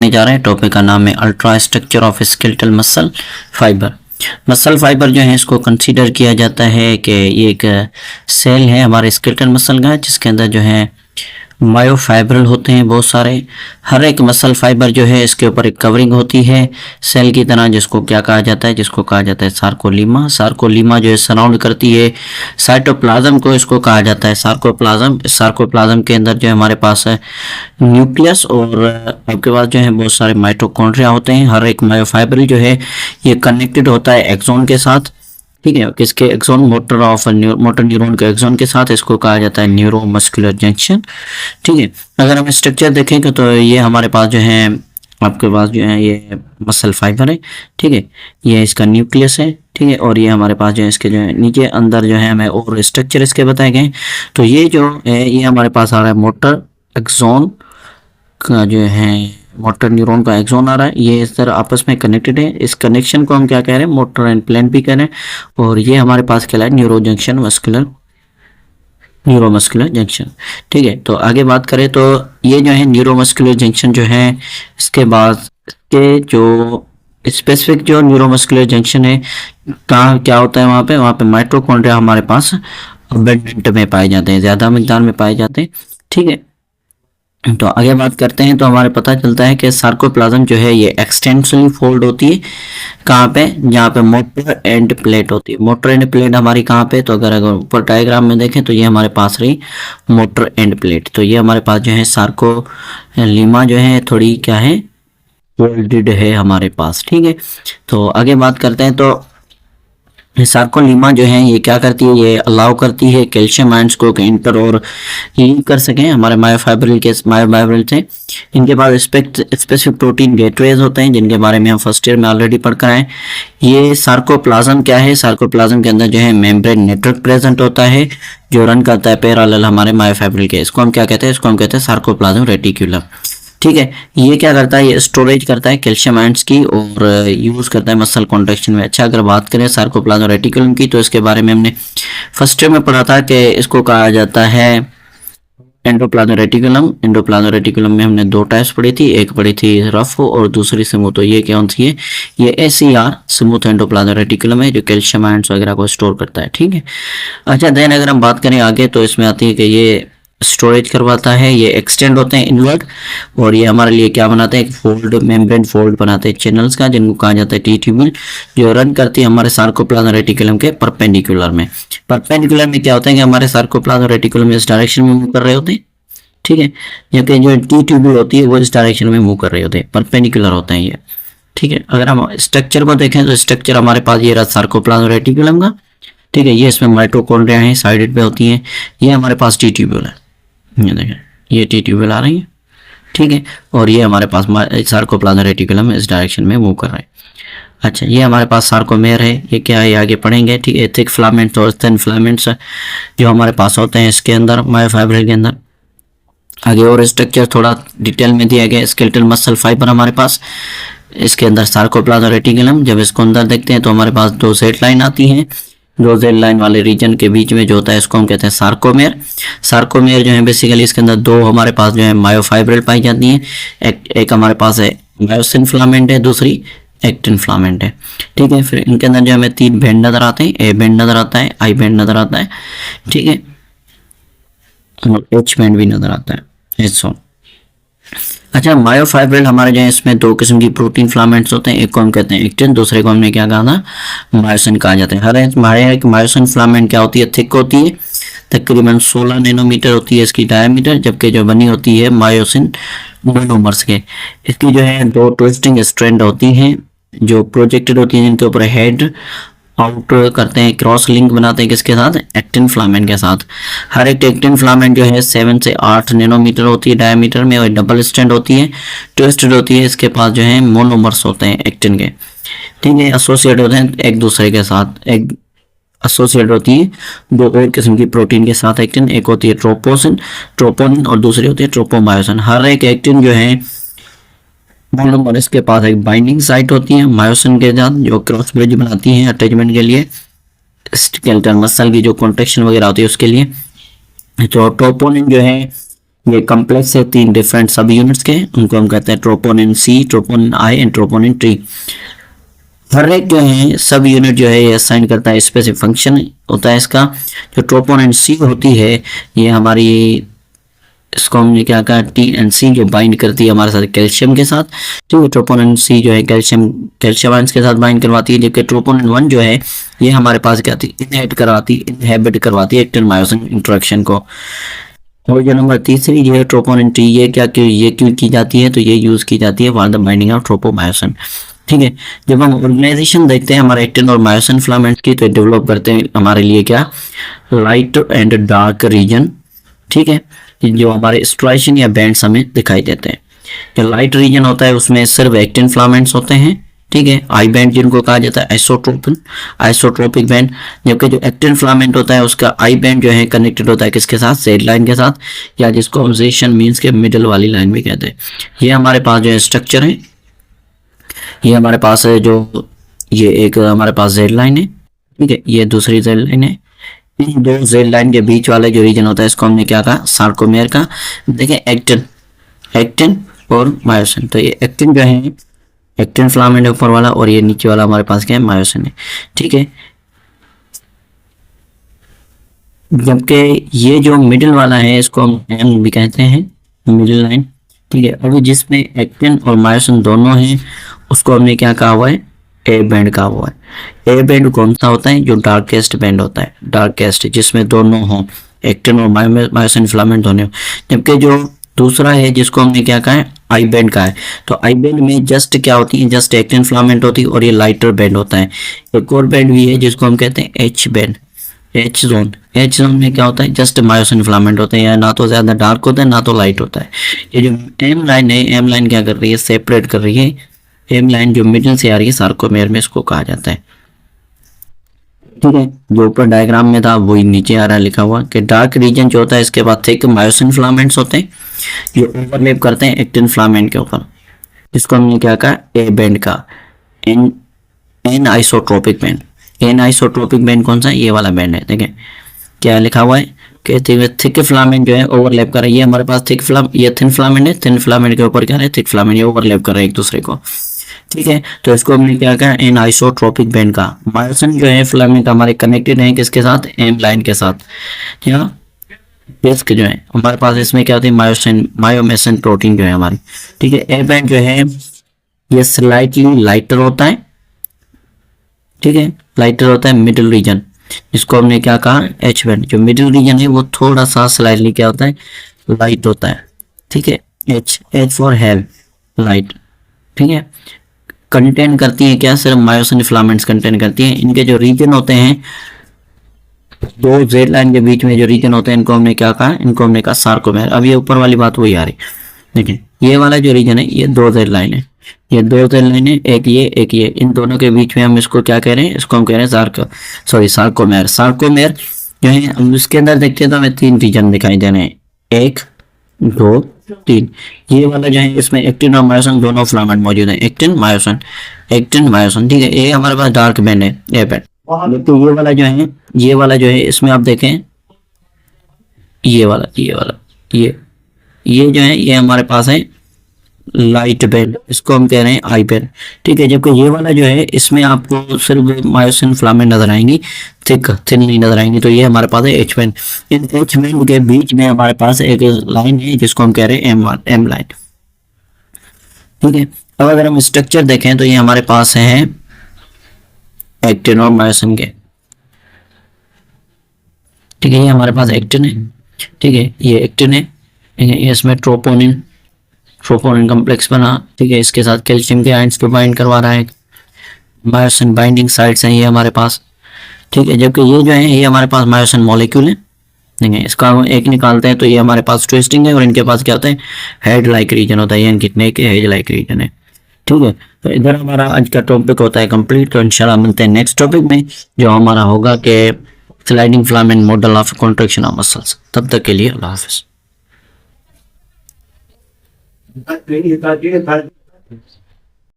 जा रहे हैं। टॉपिक का नाम है ultra structure of skeletal muscle fibre. Muscle fibre जो है इसको कंसीडर किया जाता है कि ये एक सेल है हमारे स्केलेटल मसल का, जिसके अंदर जो है मायोफाइब्रल होते हैं बहुत सारे। हर एक मसल फाइबर जो है इसके ऊपर एक कवरिंग होती है सेल की तरह, जिसको क्या कहा जाता है, जिसको कहा जाता है सार्कोलीमा। सार्कोलीमा जो है सराउंड करती है साइटोप्लाज्म को, इसको कहा जाता है सार्कोप्लाज्म। सार्कोप्लाज्म के अंदर जो है हमारे पास है न्यूक्लियस और आपके पास जो है बहुत सारे माइटोकॉन्ड्रिया होते हैं। हर एक मायोफाइब्रल जो है ये कनेक्टेड होता है एक्सोन के साथ, ठीक है। किसके एक्सोन? मोटर न्यूरॉन के एक्सोन के साथ। इसको कहा जाता है न्यूरोमस्कुलर जंक्शन, ठीक है। अगर हम स्ट्रक्चर देखेंगे तो ये हमारे पास जो है आपके पास जो है ये मसल फाइबर है, ठीक है। ये इसका न्यूक्लियस है, ठीक है। और ये हमारे पास जो है इसके जो है नीचे अंदर जो है हमें और स्ट्रक्चर इसके बताए गए। तो ये जो है ये हमारे पास आ रहा है मोटर एक्सोन का जो है मोटर न्यूरॉन का एक्सोन आ रहा है। ये इस तरह आपस में कनेक्टेड है। इस कनेक्शन को हम क्या कह रहे हैं? मोटर एंड प्लेन भी कह रहे हैं। और ये हमारे पास क्या है? न्यूरोमस्कुलर जंक्शन, ठीक है। तो आगे बात करें तो ये जो है न्यूरोमस्कुलर जंक्शन जो है, इसके बाद इसके जो स्पेसिफिक जो न्यूरोमस्कुलर जंक्शन है कहाँ क्या होता है वहाँ पे माइटोकॉन्ड्रिया हमारे पास अबंडेंट में पाए जाते हैं, ज़्यादा मिकदार में पाए जाते हैं, ठीक है। तो आगे बात करते हैं तो हमारे पता चलता है कि सार्कोप्लाज्म जो है ये एक्सटेंसिवली फोल्ड होती है कहाँ पे? जहाँ पे मोटर एंड प्लेट होती है। मोटर एंड प्लेट हमारी कहाँ पे? तो अगर ऊपर डायग्राम में देखें तो ये हमारे पास रही मोटर एंड प्लेट। तो ये हमारे पास जो है सार्कोलीमा जो है थोड़ी क्या है? फोल्डेड है हमारे पास, ठीक है। तो आगे बात करते हैं तो सार्कोलीमा जो है ये क्या करती है? ये अलाउ करती है कैल्शियम आयंस को इंटर और लीव कर सकें हमारे मायोफाइब्रल से। इनके पास स्पेसिफिक प्रोटीन गेटवेज होते हैं जिनके बारे में हम फर्स्ट ईयर में ऑलरेडी पढ़ कर आए। ये सार्कोप्लाज्म क्या है? सार्कोप्लाज्म के अंदर जो है मेम्ब्रेन नेटवर्क प्रेजेंट होता है जो रन करता है पैरेलल हमारे मायोफाइब्रल के। इसको हम क्या कहते हैं? इसको हम कहते हैं सार्कोप्लाज्म रेटिकुलम, ठीक है। ये क्या करता है? ये स्टोरेज करता है कैल्शियम आयंस की और यूज करता है मसल कॉन्ट्रैक्शन में। अच्छा, अगर बात करें सार्कोप्लाज्म रेटिकुलम की तो इसके बारे में हमने फर्स्ट ईयर में पढ़ा था कि इसको कहा जाता है एंडोप्लाज्म रेटिकुलम। एंडोप्लाज्म रेटिकुलम में हमने दो टाइप्स पढ़ी थी, एक पढ़ी थी रफ और दूसरी स्मूथ। तो ये कौन सी है? ये SER स्मूथ एंडोप्लाज्म रेटिकुलम है जो कैल्शियम आयंस वगैरह को स्टोर करता है, ठीक है। अच्छा, देन अगर हम बात करें आगे तो इसमें आती है कि ये स्टोरेज करवाता है, ये एक्सटेंड होते हैं इनवर्ट और ये हमारे लिए क्या बनाते हैं? एक फोल्ड मेम्ब्रेन फोल्ड बनाते हैं चैनल्स का, जिनको कहा जाता है टी ट्यूब्यूल, जो रन करती है हमारे सार्कोप्लाज्म रेटिकुलम के परपेंडिकुलर में। परपेंडिकुलर में क्या होता है कि हमारे सार्कोप्लाज्म रेटिकुलम इस डायरेक्शन में मूव कर रहे होते हैं, ठीक है। जबकि जो टी ट्यूब्यूल होती है वो इस डायरेक्शन में मूव कर रहे होते हैं, परपेंडिकुलर होते हैं ये, ठीक है। अगर हम स्ट्रक्चर को देखें तो स्ट्रक्चर हमारे पास ये रहा सार्कोप्लाज्म रेटिकुलम का, ठीक है। ये इसमें माइटोकॉन्ड्रिया है साइडेड पे होती है। ये हमारे पास टी ट्यूब्यूल है, ये देखें ये टी ट्यूब्यूल आ रही है, ठीक है। और ये हमारे पास सार्कोप्लाज्म रेटिकुलम इस डायरेक्शन में मूव कर रहा है। अच्छा, ये हमारे पास सार्कोमेयर है, ये क्या है आगे पढ़ेंगे, ठीक है। थिक फिलामेंट्स और थिन फिलामेंट्स जो हमारे पास होते हैं इसके अंदर मायोफाइब्रल के अंदर। आगे और स्ट्रक्चर थोड़ा डिटेल में दिया गया। स्केलेटल मसल फाइबर हमारे पास इसके अंदर सार्कोप्लाज्म रेटिकुलम। जब इसको अंदर देखते हैं तो हमारे पास दो सेट लाइन आती हैं। दो जेल लाइन वाले रीजन के बीच में जो होता है इसको हम कहते हैं सार्कोमेयर। सार्कोमेयर जो है बेसिकली इसके अंदर दो हमारे पास जो है मायोफाइब्रल पाई जाती हैं। एक हमारे पास है मायोसिन फिलामेंट है, दूसरी एक्टिन फिलामेंट है, ठीक है। फिर इनके अंदर जो हमें तीन बैंड नजर आते हैं, ए बैंड नजर आता है, आई बैंड नजर आता है, ठीक है, और एच बैंड भी नजर आता है, एच। अच्छा, मायोफाइब्रल हमारे जो है इसमें दो किस्म की प्रोटीन फिलामेंट्स होते हैं। एक को हम कहते हैं एक्टिन, दूसरे को हमने क्या कहा था? मायोसिन कहा जाता है। हर एक मायोसिन फिलामेंट क्या होती है? थिक होती है, तकरीबन 16 नैनोमीटर होती है इसकी डायमीटर, जबकि जो बनी होती है मायोसिन मोनोमर्स के। इसकी जो है दो ट्विस्टिंग स्ट्रैंड होती हैं जो प्रोजेक्टेड होती हैं, जिनके ऊपर हेड आउट करते हैं, क्रॉस लिंक बनाते हैं किसके साथ? एक्टिन फिलामेंट के साथ। हर एक एक्टिन फिलामेंट जो है 7 से 8 नैनोमीटर होती है डायमीटर में और डबल स्ट्रैंड होती है, ट्विस्टेड होती है। इसके पास जो है मोनोमर्स होते हैं एक्टिन के, ठीक है, एसोसिएट होते हैं एक दूसरे के साथ। एक एसोसिएट होती है दो और किस्म की प्रोटीन के साथ एक्टिन, एक होती है ट्रोपोनिन और दूसरी होती है ट्रोपोमायोसिन। हर एक एक्टिन जो है मोनोमर इसके पास एक बाइंडिंग साइट होती है मायोसिन के साथ, जो क्रॉस ब्रिज बनाती हैं अटैचमेंट के लिए, स्केलेटल मसल की जो कॉन्ट्रैक्शन वगैरह होती है उसके लिए। तो ट्रोपोनिन जो है ये कम्प्लेक्स है 3 डिफरेंट सब यूनिट्स के, उनको हम कहते हैं troponin C, troponin I and troponin T. हर एक जो है सब यूनिट जो है ये असाइन करता है स्पेसिफिक फंक्शन होता है इसका। जो ट्रोपोनिन सी होती है ये हमारी, इसको हमने क्या कहा, टी एंड सी जो बाइंड करती है हमारे साथ कैल्शियम के साथ। ठीक है, ट्रोपोनिन सी जो है कैल्शियम आयंस के साथ बाइंड करवाती है, जबकि ट्रोपोनिन 1 जो है ये हमारे पास क्या आती है, इनहेबिट करवाती है एक्टिन मायोसिन इंटरेक्शन को। और जो नंबर तीसरी जो है ट्रोपोनिन टी, ये क्यों की जाती है, तो ये यूज की जाती है for the binding of tropomyosin. ठीक है, जब हम ऑर्गेनाइजेशन देखते हैं हमारे एक्टिन और मायोसिन फिलामेंट की, तो डेवलप करते हैं हमारे लिए क्या, लाइट एंड डार्क रीजन। ठीक है, जो हमारे स्ट्राइशन या बैंड्स हमें दिखाई देते हैं। जो लाइट रीजन होता है उसमें सिर्फ एक्टिन फिलामेंट्स होते हैं। ठीक है, आई बैंड जिनको कहा जाता है आइसोट्रोपिक बैंड, जबकि जो एक्टिन फिलामेंट होता है उसका आई बैंड जो है कनेक्टेड होता है किसके साथ, जेड लाइन के साथ, या जिसको ऑब्जेशन मींस के मिडल वाली लाइन भी कहते हैं। ये हमारे पास जो है स्ट्रक्चर है, ये हमारे पास है जो, ये एक हमारे पास जेड लाइन है। ठीक है, ये दूसरी जेड लाइन है। इन दो जेड लाइन के बीच वाले जो रीजन होता है इसको हमने क्या कहा, सार्कोमेयर का। देखिए एक्टिन और मायोसिन, तो ये एक्टिन जो है एक्टिन फिलामेंट है ऊपर वाला, और ये नीचे वाला हमारे पास क्या है, मायोसिन है। ठीक है, जबकि ये जो मिडिल वाला है इसको हम एम भी कहते हैं, मिडिल लाइन। ठीक है, अभी जिसमें एक्टिन और मायोसिन दोनों हैं उसको हमने क्या कहा हुआ है, ए बैंड कहा हुआ है। ए बैंड कौन सा होता है, जो डार्केस्ट बैंड होता है, डार्केस्ट जिसमें दोनों हों, एक्टिन और मायोसिन फिलामेंट दोनों। जबकि जो दूसरा है जिसको हमने क्या कहा है, आई बैंड का है। तो आई बैंड में जस्ट क्या होती है, जस्ट एक्टिन फिलामेंट होती है, और ये लाइटर बैंड होता है। एक और बैंड भी है जिसको हम कहते हैं एच बैंड, एच जोन में क्या होता है, जस्ट मायोसिन फिलामेंट होते हैं, या ना तो ज्यादा डार्क होता है ना तो लाइट होता है। ये जो एम लाइन है, एम लाइन क्या कर रही है, सेपरेट कर रही है। एम लाइन जो मिडिल से आ रही है सार्कोमेयर में, इसको कहा जाता है। ठीक है, जो ऊपर डायग्राम में था वही नीचे आ रहा है लिखा हुआ कि डार्क रीजन जो होता है इसके बाद थिक मायोसिन फिलामेंट्स होते हैं जो ओवरलैप करते हैं एक्टिन फिलामेंट के ऊपर। इसको हमने क्या कहा, ए बैंड का, anisotropic band. Anisotropic band कौन सा, ये वाला बैंड है। देखिए क्या लिखा हुआ है कि थिक फिलामेंट जो है ओवरलैप कर रहा है। ये हमारे पास थिक फिलामेंट, ये थिन फिलामेंट है, थिन फिलामेंट के ऊपर क्या है, थिक फिलामेंट, ये ओवरलैप कर रहे हैं एक दूसरे को। ठीक है, तो इसको हमने क्या कहा, एन आइसोट्रोपिक बैंड का। मायोसिन जो है फिलामेंट हमारे कनेक्टेड है किसके साथ, एम लाइन के साथ। क्या डिस्क जो है हमारे पास, इसमें क्या होती है, मायोमेसिन प्रोटीन जो है हमारी। ठीक है, ए बैंड जो है ये स्लाइटली लाइटर होता है। ठीक है, लाइटर होता है मिडिल रीजन, इसको हमने क्या कहा, एच बैंड। जो मिडिल रीजन है वो थोड़ा सा स्लाइटली क्या होता है, लाइट होता है। ठीक है, एच फॉर हेल, लाइट। ठीक है, कंटेन करती है क्या, सिर्फ मायोसिन फिलामेंट्स कंटेन करती हैं। इनके जो रीजन होते हैं, दो जेड लाइन के बीच में जो रीजन होते हैं, इनको हमने क्या कहा, इनको हमने कहा सार्कोमेयर। अब ये ऊपर वाली बात वही आ रही, देखिए ये वाला जो रीजन है ये दो जेड लाइन है, ये दो जेड लाइन है, एक ये, इन दोनों के बीच में हम इसको क्या कह रहे हैं, इसको हम कह रहे हैं सार्कोमेयर। सार्कोमेयर जो है, हम इसके अंदर देखते हैं तो हमें 3 रीजन दिखाई दे रहे हैं, 1 2 3। ये वाला जो है इसमें एक्टिन और मायोसिन दोनों फिलामेंट मौजूद है, एक्टिन मायोसिन। ठीक है, ये हमारे पास डार्क बैंड है, ए बैंड। तो ये वाला जो है इसमें आप देखें, ये जो है ये हमारे पास है लाइट बैंड, इसको हम कह रहे हैं आई बैंड। ठीक है, जबकि ये वाला जो है इसमें आपको सिर्फ मायोसिन फिलामेंट नजर आएंगी, थिन नहीं नजर आएंगी। तो ये हमारे पास है एच बैंड। इन एच बैंड के बीच में हमारे पास एक लाइन है जिसको हम कह रहे हैं एम लाइन। ठीक है, अब अगर हम स्ट्रक्चर देखें तो ये हमारे पास है एक्टिन और मायोसिन के। ठीक है, ये हमारे पास एक्टिन है। ठीक है, ये एक्टिन है, इसमें ट्रोपोनिन कॉम्प्लेक्स बना। ठीक है, इसके साथ कैल्शियम के आयंस को बाइंड करवा रहा है, मायोसिन बाइंडिंग साइट्स हैं ये हमारे पास। ठीक है, जबकि ये जो है ये हमारे पास मायोसिन मॉलिक्यूल है। ठीक है, इसका हम एक निकालते हैं तो ये हमारे पास ट्विस्टिंग है, और इनके पास क्या होता है, हेड लाइक रीजन होता है। ये कितने के हेड लाइक रीजन है। ठीक है, तो इधर हमारा आज का टॉपिक होता है कंप्लीट। तो इंशाल्लाह मिलते हैं नेक्स्ट टॉपिक में, जो हमारा होगा कि sliding filament model of contraction of muscles. तब तक के लिए अल्लाह हाफिज।